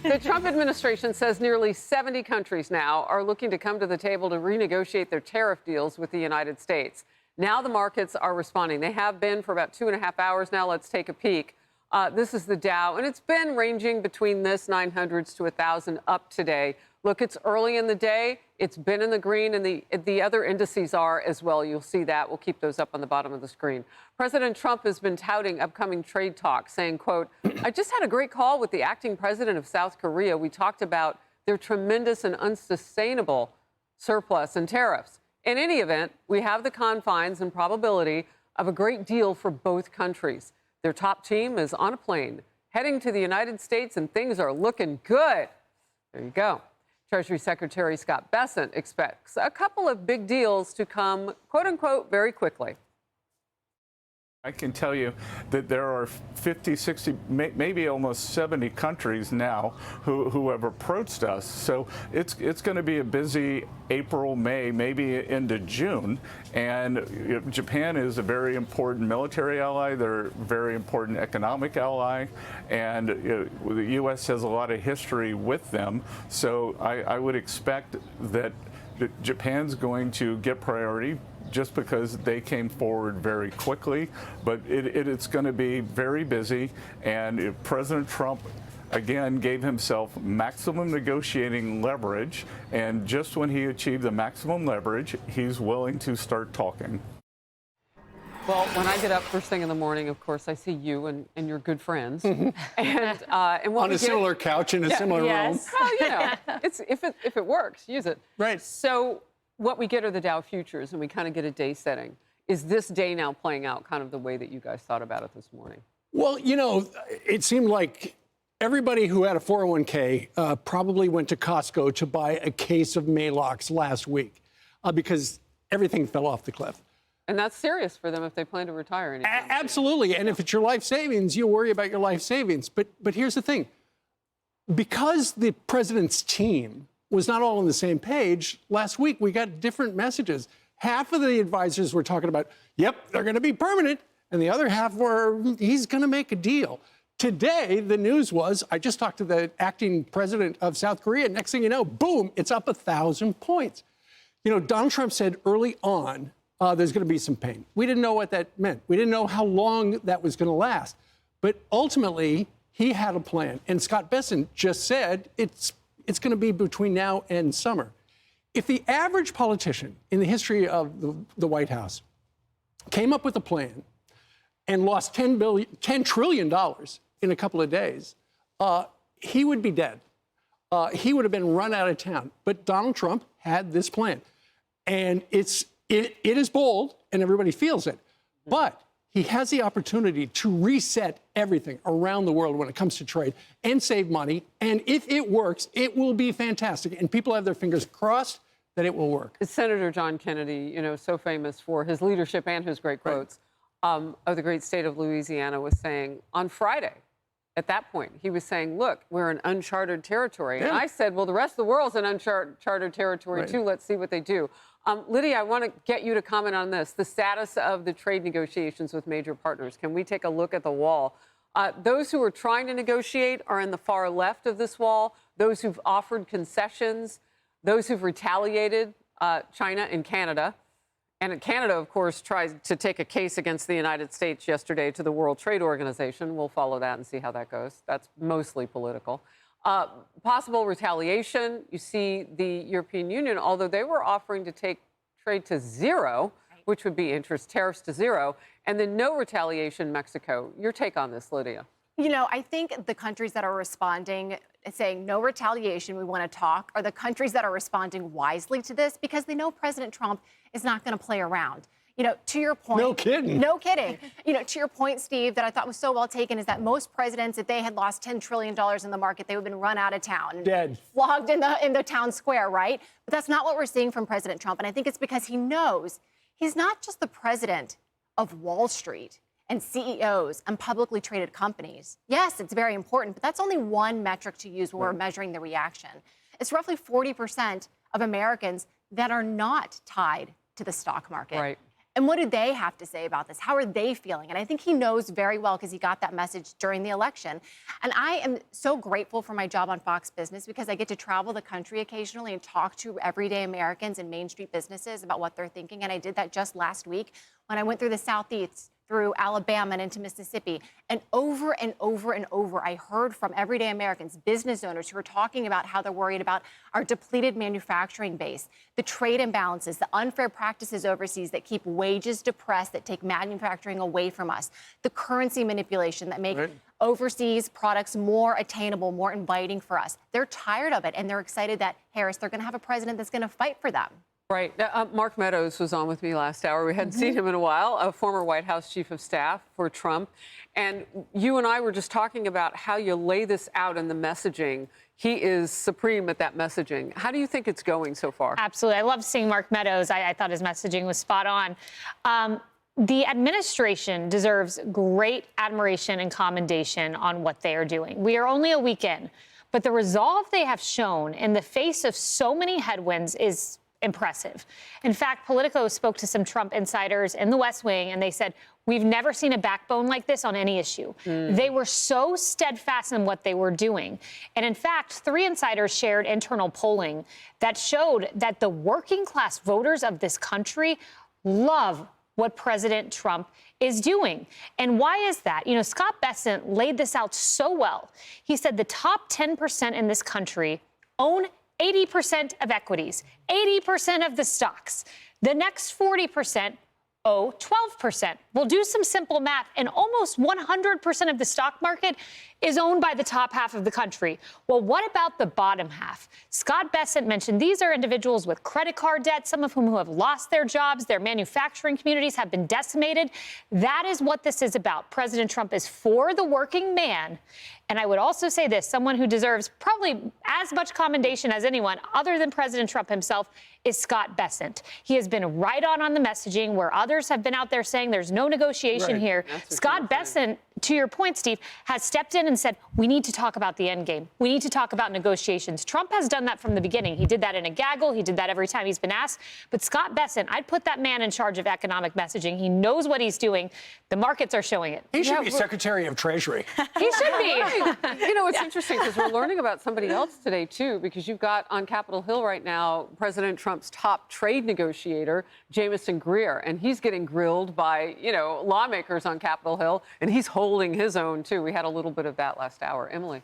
The Trump administration says nearly 70 countries now are looking to come to the table to renegotiate their tariff deals with the United States. Now the markets are responding. They have been for about 2.5 hours now. Let's take a peek. This is the Dow, and it's been ranging between this 900s to 1,000 up today. Look, it's early in the day. It's been in the green, and the other indices are as well. You'll see that. We'll keep those up on the bottom of the screen. President Trump has been touting upcoming trade talks, saying, quote, I just had a great call with the acting president of South Korea. We talked about their tremendous and unsustainable surplus and tariffs. In any event, we have the confines and probability of a great deal for both countries. Their top team is on a plane heading to the United States, and things are looking good. There you go. Treasury Secretary Scott Bessent expects a couple of big deals to come, quote unquote, very quickly. I can tell you that there are 50, 60, maybe almost 70 countries now who have approached us. So it's going to be a busy April, May, maybe into June. And Japan is a very important military ally. They're a very important economic ally. And the U.S. has a lot of history with them. So I would expect that Japan's going to get priority, just because they came forward very quickly. But it's going to be very busy. And President Trump, again, gave himself maximum negotiating leverage. And just when he achieved the maximum leverage, he's willing to start talking. Well, when I get up first thing in the morning, of course, I see you and your good friends. and on a similar couch in a similar room. Well, you know, if it works, use it. Right. So what we get are the Dow futures, and we kind of get a day setting. Is this day now playing out kind of the way that you guys thought about it this morning? Well, you know, it seemed like everybody who had a 401k probably went to Costco to buy a case of Maalox last week because everything fell off the cliff. And that's serious for them if they plan to retire anytime soon. Absolutely. And if it's your life savings, you worry about your life savings. But here's the thing. Because the president's team was not all on the same page, last week we got different messages. Half of the advisors were talking about, yep, they're going to be permanent. And the other half were, he's going to make a deal. Today, the news was, I just talked to the acting president of South Korea. Next thing you know, boom, it's up 1,000 points. You know, Donald Trump said early on, there's going to be some pain. We didn't know what that meant. We didn't know how long that was going to last. But ultimately, he had a plan. And Scott Bessent just said it's going to be between now and summer. If the average politician in the history of the White House came up with a plan and lost $10 trillion in a couple of days, he would be dead. He would have been run out of town. But Donald Trump had this plan. And it is bold, and everybody feels it. But he has the opportunity to reset everything around the world when it comes to trade and save money. And if it works, it will be fantastic. And people have their fingers crossed that it will work. Senator John Kennedy, you know, so famous for his leadership and his great quotes of the great state of Louisiana, was saying on Friday, at that point, he was saying, look, we're in uncharted territory. Yeah. And I said, well, the rest of the world's in uncharted territory, too. Let's see what they do. Lydia, I want to get you to comment on this, the status of the trade negotiations with major partners. Can we take a look at the wall? Those who are trying to negotiate are in the far left of this wall. Those who've offered concessions, those who've retaliated, China and Canada. And Canada, of course, tried to take a case against the United States yesterday to the World Trade Organization. We'll follow that and see how that goes. That's mostly political. Possible retaliation. You see the European Union, although they were offering to take trade to zero, which would be tariffs to zero, and then no retaliation, Mexico. Your take on this, Lydia? You know, I think the countries that are responding, saying no retaliation, we want to talk, are the countries that are responding wisely to this because they know President Trump is not going to play around. You know, to your point. No kidding. No kidding. You know, to your point, Steve, that I thought was so well taken is that most presidents, if they had lost $10 trillion in the market, they would have been run out of town. Dead. Flogged in the town square, right? But that's not what we're seeing from President Trump. And I think it's because he knows he's not just the president of Wall Street and CEOs and publicly traded companies. Yes, it's very important, but that's only one metric to use when we're measuring the reaction. It's roughly 40% of Americans that are not tied to the stock market. Right. And what do they have to say about this? How are they feeling? And I think he knows very well because he got that message during the election. And I am so grateful for my job on Fox Business because I get to travel the country occasionally and talk to everyday Americans and Main Street businesses about what they're thinking. And I did that just last week when I went through the Southeast, through Alabama and into Mississippi. And over and over and over, I heard from everyday Americans, business owners who are talking about how they're worried about our depleted manufacturing base, the trade imbalances, the unfair practices overseas that keep wages depressed, that take manufacturing away from us, the currency manipulation that make overseas products more attainable, more inviting for us. They're tired of it, and they're excited that, Harris, they're going to have a president that's going to fight for them. Right. Mark Meadows was on with me last hour. We hadn't seen him in a while, a former White House chief of staff for Trump. And you and I were just talking about how you lay this out in the messaging. He is supreme at that messaging. How do you think it's going so far? Absolutely. I love seeing Mark Meadows. I thought his messaging was spot on. The administration deserves great admiration and commendation on what they are doing. We are only a week in, but the resolve they have shown in the face of so many headwinds is impressive. In fact, Politico spoke to some Trump insiders in the West Wing, and they said, we've never seen a backbone like this on any issue. They were so steadfast in what they were doing. And in fact, 3 insiders shared internal polling that showed that the working class voters of this country love what President Trump is doing. And why is that? You know, Scott Bessent laid this out so well. He said the top 10% in this country own 80% of equities, 80% of the stocks. The next 40% owe 12%. We'll do some simple math, and almost 100% of the stock market is owned by the top half of the country. Well, what about the bottom half? Scott Bessent mentioned these are individuals with credit card debt, some of whom who have lost their jobs, their manufacturing communities have been decimated. That is what this is about. President Trump is for the working man. And I would also say this, someone who deserves probably as much commendation as anyone other than President Trump himself is Scott Bessent. He has been right on the messaging where others have been out there saying there's no negotiation here. Scott Bessent, to your point, Steve, has stepped in and said, we need to talk about the end game. We need to talk about negotiations. Trump has done that from the beginning. He did that in a gaggle. He did that every time he's been asked. But Scott Bessent, I'd put that man in charge of economic messaging. He knows what he's doing. The markets are showing it. He should be Secretary of Treasury. He should be. You know, it's interesting because we're learning about somebody else today, too, because you've got on Capitol Hill right now President Trump's top trade negotiator, Jamieson Greer, and he's getting grilled by, you know, lawmakers on Capitol Hill, and he's holding his own, too. We had a little bit of that last hour. Emily.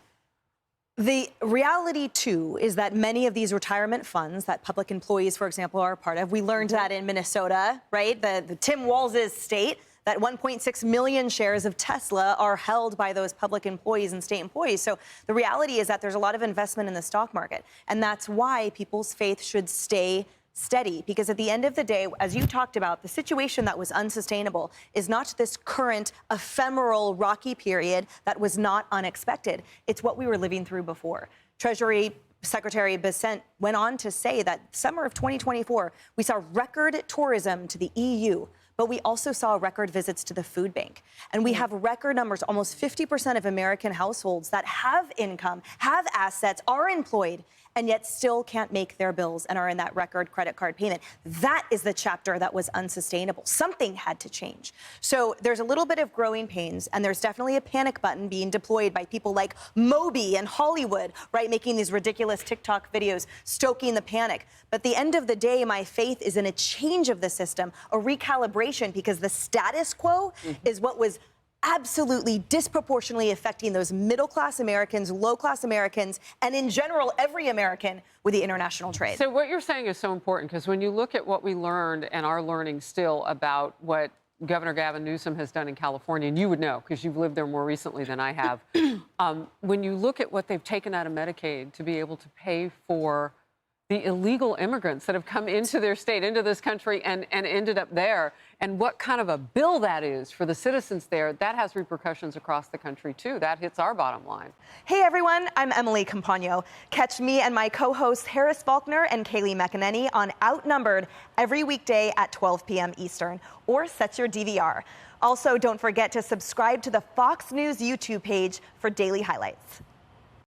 The reality, too, is that many of these retirement funds that public employees, for example, are a part of, we learned that in Minnesota, right? The Tim Walz's state, that 1.6 million shares of Tesla are held by those public employees and state employees. So the reality is that there's a lot of investment in the stock market. And that's why people's faith should stay steady, because at the end of the day, as you talked about, the situation that was unsustainable is not this current ephemeral rocky period that was not unexpected. It's what we were living through before. Treasury Secretary Bessent went on to say that summer of 2024, we saw record tourism to the EU, but we also saw record visits to the food bank. And we have record numbers, almost 50% of American households that have income, have assets, are employed, and yet still can't make their bills and are in that record credit card payment. That is the chapter that was unsustainable. Something had to change. So there's a little bit of growing pains, and there's definitely a panic button being deployed by people like Moby and Hollywood, right, making these ridiculous TikTok videos, stoking the panic. But at the end of the day, my faith is in a change of the system, a recalibration, because the status quo is what was absolutely disproportionately affecting those middle-class Americans, low-class Americans, and in general, every American with the international trade. So what you're saying is so important, because when you look at what we learned and are learning still about what Governor Gavin Newsom has done in California, and you would know because you've lived there more recently than I have, when you look at what they've taken out of Medicaid to be able to pay for the illegal immigrants that have come into their state, into this country, and ended up there, and what kind of a bill that is for the citizens there, that has repercussions across the country, too. That hits our bottom line. Hey, everyone. I'm Emily Campagno. Catch me and my co-hosts Harris Faulkner and Kaylee McEnany on Outnumbered every weekday at 12 p.m. Eastern, or set your DVR. Also, don't forget to subscribe to the Fox News YouTube page for daily highlights.